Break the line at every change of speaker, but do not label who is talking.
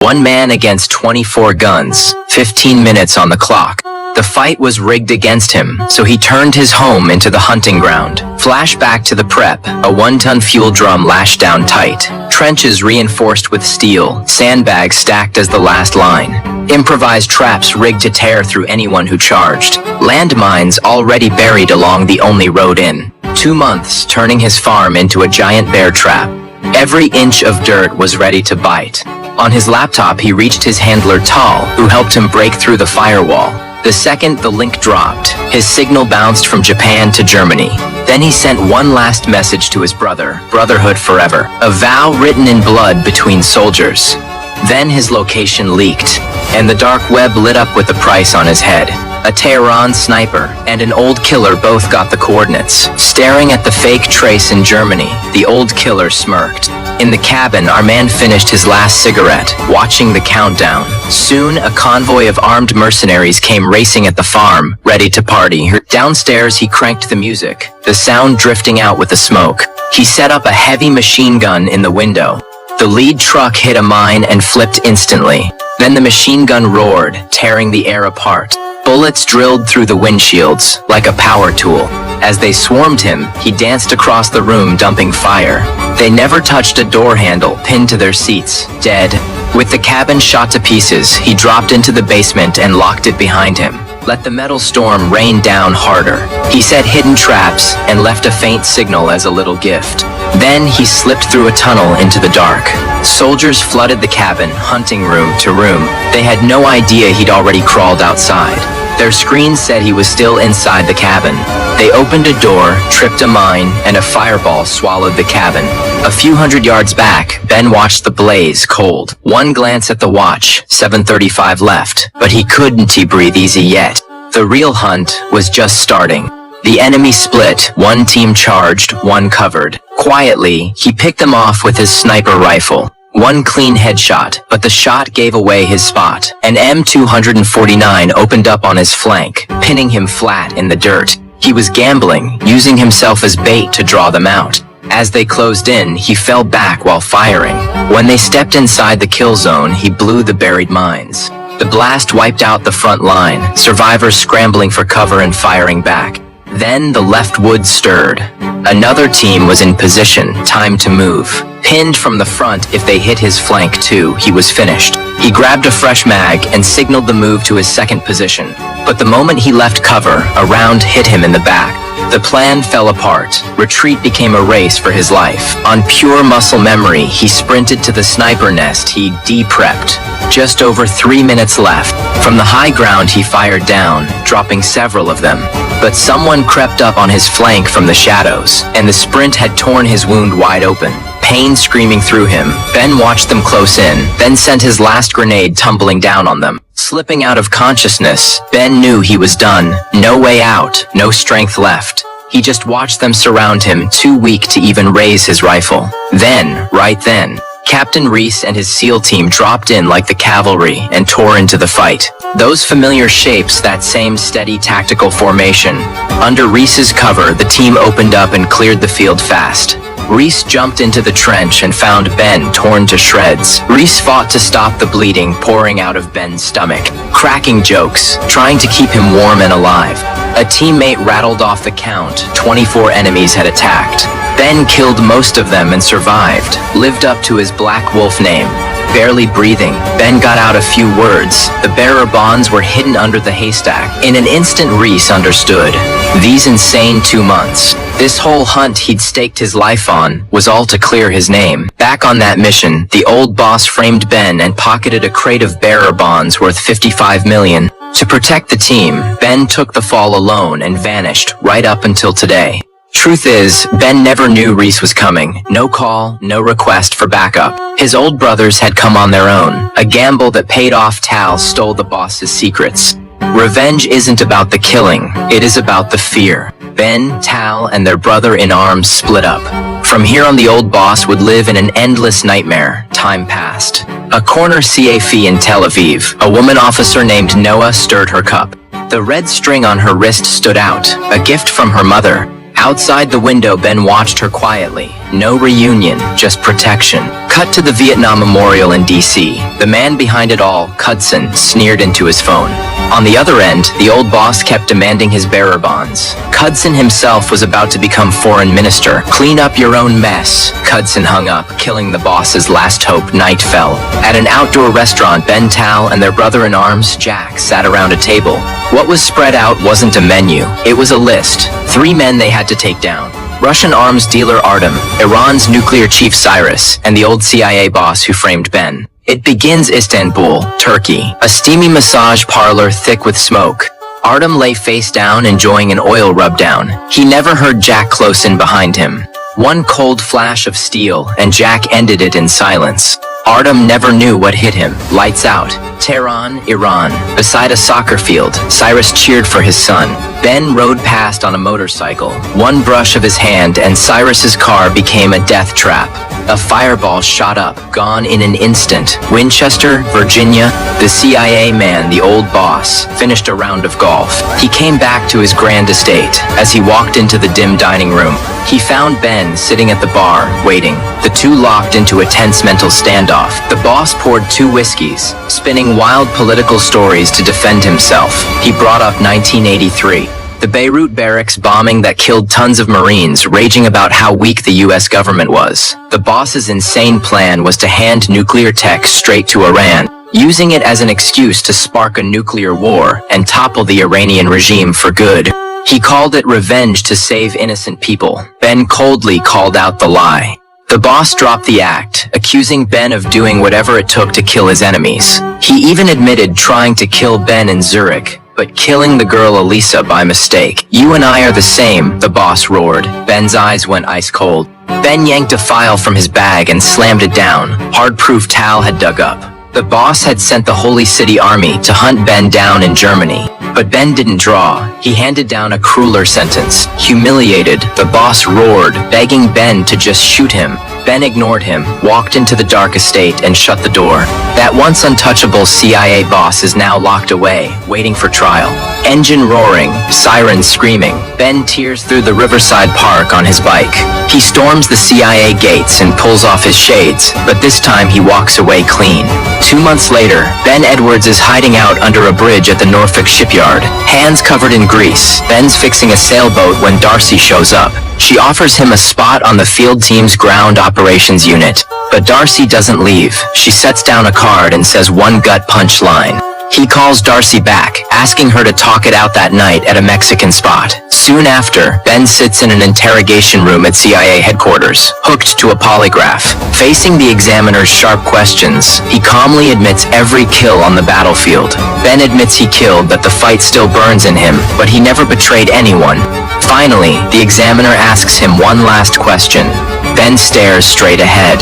One man against 24 guns, 15 minutes on the clock. The fight was rigged against him, so he turned his home into the hunting ground. Flashback to the prep, a 1-ton fuel drum lashed down tight. Trenches reinforced with steel, sandbags stacked as the last line. Improvised traps rigged to tear through anyone who charged. Landmines already buried along the only road in. 2 months turning his farm into a giant bear trap. Every inch of dirt was ready to bite. On his laptop he reached his handler Tal, who helped him break through the firewall. The second the link dropped, his signal bounced from Japan to Germany. Then he sent one last message to his brother, brotherhood forever, a vow written in blood between soldiers. Then his location leaked, and the dark web lit up with the price on his head. A Tehran sniper and an old killer both got the coordinates. Staring at the fake trace in Germany, the old killer smirked. In the cabin, our man finished his last cigarette, watching the countdown. Soon, a convoy of armed mercenaries came racing at the farm, ready to party. Downstairs, he cranked the music, the sound drifting out with the smoke. He set up a heavy machine gun in the window. The lead truck hit a mine and flipped instantly. Then the machine gun roared, tearing the air apart. Bullets drilled through the windshields, like a power tool. As they swarmed him, he danced across the room dumping fire. They never touched a door handle, pinned to their seats, dead. With the cabin shot to pieces, he dropped into the basement and locked it behind him. Let the metal storm rain down harder. He set hidden traps and left a faint signal as a little gift. Then he slipped through a tunnel into the dark. Soldiers flooded the cabin, hunting room to room. They had no idea he'd already crawled outside. Their screens said he was still inside the cabin. They opened a door, tripped a mine, and a fireball swallowed the cabin. A few hundred yards back, Ben watched the blaze cold. One glance at the watch, 7:35 left, but he couldn't breathe easy yet. The real hunt was just starting. The enemy split, one team charged, one covered. Quietly, he picked them off with his sniper rifle. One clean headshot, but the shot gave away his spot. An M249 opened up on his flank, pinning him flat in the dirt. He was gambling, using himself as bait to draw them out. As they closed in, he fell back while firing. When they stepped inside the kill zone, he blew the buried mines. The blast wiped out the front line, survivors scrambling for cover and firing back. Then the left wood stirred. Another team was in position, time to move. Pinned from the front, if they hit his flank too, he was finished. He grabbed a fresh mag and signaled the move to his second position. But the moment he left cover, a round hit him in the back. The plan fell apart. Retreat became a race for his life. On pure muscle memory, he sprinted to the sniper nest he de-prepped. Just over 3 minutes left. From the high ground he fired down, dropping several of them. But someone crept up on his flank from the shadows, and the sprint had torn his wound wide open. Pain screaming through him, Ben watched them close in, then sent his last grenade tumbling down on them. Slipping out of consciousness, Ben knew he was done. No way out, no strength left. He just watched them surround him, too weak to even raise his rifle. Then, right then, Captain Reese and his SEAL team dropped in like the cavalry and tore into the fight. Those familiar shapes, that same steady tactical formation. Under Reese's cover, the team opened up and cleared the field fast. Reese jumped into the trench and found Ben torn to shreds. Reese fought to stop the bleeding pouring out of Ben's stomach, cracking jokes, trying to keep him warm and alive. A teammate rattled off the count. 24 enemies had attacked. Ben killed most of them and survived, lived up to his Black Wolf name. Barely breathing, Ben got out a few words. The bearer bonds were hidden under the haystack. In an instant, Reese understood. These insane 2 months, this whole hunt he'd staked his life on, was all to clear his name. Back on that mission, the old boss framed Ben and pocketed a crate of bearer bonds worth $55 million. To protect the team, Ben took the fall alone and vanished right up until today. Truth is, Ben never knew Reese was coming. No call, no request for backup. His old brothers had come on their own. A gamble that paid off. Tal stole the boss's secrets. Revenge isn't about the killing, it is about the fear. Ben, Tal, and their brother in arms split up. From here on, the old boss would live in an endless nightmare. Time passed. A corner CAF in Tel Aviv, a woman officer named Noah stirred her cup. The red string on her wrist stood out, a gift from her mother. Outside the window, Ben watched her quietly. No reunion, just protection. Cut to the Vietnam Memorial in D.C. The man behind it all, Cudson, sneered into his phone. On the other end, the old boss kept demanding his bearer bonds. Cudson himself was about to become foreign minister. Clean up your own mess. Cudson hung up, killing the boss's last hope. Night fell. At an outdoor restaurant, Ben Tal and their brother-in-arms, Jack, sat around a table. What was spread out wasn't a menu. It was a list. 3 men they had to take down. Russian arms dealer Artem, Iran's nuclear chief Cyrus, and the old CIA boss who framed Ben. It begins Istanbul, Turkey, a steamy massage parlor thick with smoke. Artem lay face down enjoying an oil rub-down. He never heard Jack close in behind him. One cold flash of steel, and Jack ended it in silence. Artem never knew what hit him. Lights out. Tehran, Iran. Beside a soccer field, Cyrus cheered for his son. Ben rode past on a motorcycle. One brush of his hand and Cyrus's car became a death trap. A fireball shot up, gone in an instant. Winchester, Virginia, the CIA man, the old boss, finished a round of golf. He came back to his grand estate. As he walked into the dim dining room, he found Ben sitting at the bar, waiting. The two locked into a tense mental standoff. The boss poured 2 whiskeys, spinning wild political stories to defend himself. He brought up 1983. The Beirut barracks bombing that killed tons of Marines, raging about how weak the US government was. The boss's insane plan was to hand nuclear tech straight to Iran, using it as an excuse to spark a nuclear war and topple the Iranian regime for good. He called it revenge to save innocent people. Ben coldly called out the lie. The boss dropped the act, accusing Ben of doing whatever it took to kill his enemies. He even admitted trying to kill Ben in Zurich, but killing the girl Elisa by mistake. "You and I are the same," the boss roared. Ben's eyes went ice cold. Ben yanked a file from his bag and slammed it down. Hard-proof Tal had dug up. The boss had sent the Holy City Army to hunt Ben down in Germany. But Ben didn't draw. He handed down a crueler sentence. Humiliated, the boss roared, begging Ben to just shoot him. Ben ignored him, walked into the dark estate, and shut the door. That once untouchable CIA boss is now locked away, waiting for trial. Engine roaring, sirens screaming. Ben tears through the Riverside Park on his bike. He storms the CIA gates and pulls off his shades, but this time he walks away clean. 2 months later, Ben Edwards is hiding out under a bridge at the Norfolk shipyard, hands covered in grease. Ben's fixing a sailboat when Darcy shows up. She offers him a spot on the field team's ground operations unit. But Darcy doesn't leave. She sets down a card and says one gut punch line. He calls Darcy back, asking her to talk it out that night at a Mexican spot. Soon after, Ben sits in an interrogation room at CIA headquarters, hooked to a polygraph. Facing the examiner's sharp questions, he calmly admits every kill on the battlefield. Ben admits he killed, that the fight still burns in him, but he never betrayed anyone. Finally, the examiner asks him one last question. Ben stares straight ahead.